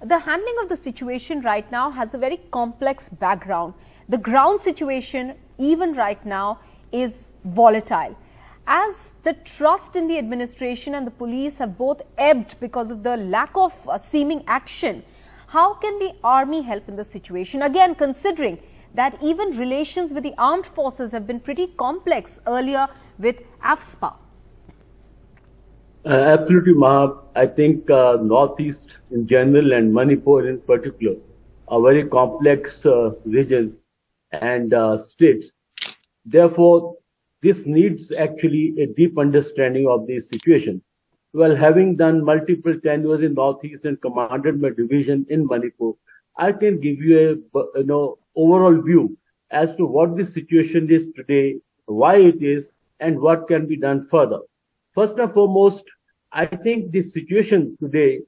the handling of the situation right now has a very complex background. The ground situation, even right now, is volatile. As the trust in the administration and the police have both ebbed because of the lack of seeming action, how can the army help in the situation? Again, considering that even relations with the armed forces have been pretty complex earlier with AFSPA. Absolutely, Mahab. I think Northeast in general and Manipur in particular are very complex regions and states. Therefore, this needs actually a deep understanding of the situation. Well, having done multiple tenures in Northeast and commanded my division in Manipur, I can give you a overall view as to what the situation is today, why it is, and what can be done further. First and foremost, I think the situation today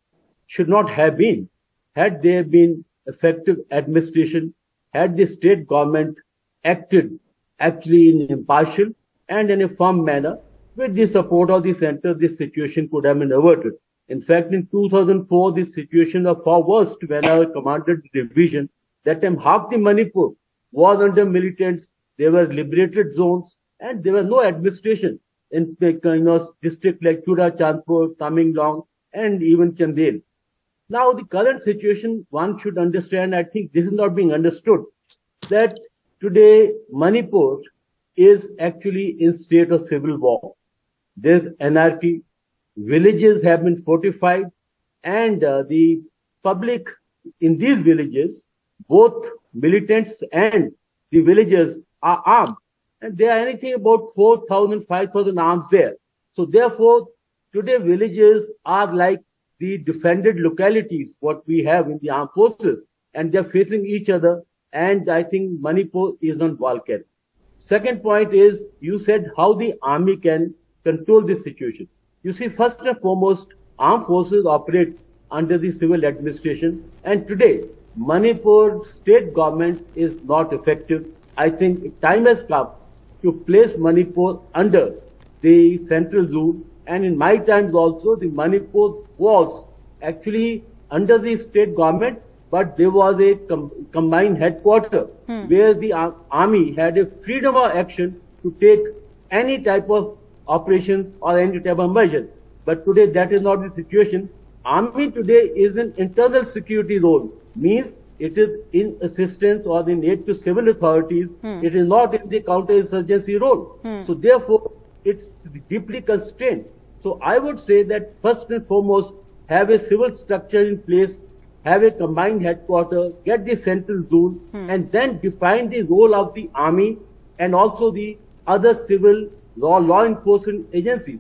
should not have been, had there been effective administration, had the state government acted actually in impartial and in a firm manner, with the support of the center, this situation could have been averted. In fact, in 2004, this situation was far worse when I commanded the division. That time, half the Manipur was under militants. There were liberated zones, and there was no administration in districts like Chudachandpur, Tamenglong, and even Chandel. Now, the current situation, one should understand, I think this is not being understood, that today Manipur is actually in state of civil war. There's anarchy, villages have been fortified, and the public in these villages, both militants and the villagers, are armed. And there are anything about 4,000, 5,000 arms there. So therefore, today villages are like the defended localities, what we have in the armed forces, and they're facing each other. And I think Manipur is on Balkan. Second point is, you said how the army can control this situation. You see, first and foremost, armed forces operate under the civil administration. And today, Manipur state government is not effective. I think time has come to place Manipur under the central zone. And in my times also, the Manipur was actually under the state government, but there was a combined headquarters where the army had a freedom of action to take any type of operations or any type of measure. But today that is not the situation. Army today is an internal security role, means it is in assistance or in aid to civil authorities. It is not in the counter-insurgency role. So therefore, it's deeply constrained. So I would say that first and foremost, have a civil structure in place, have a combined headquarters, get the central zone, and then define the role of the army and also the other civil law enforcement agencies.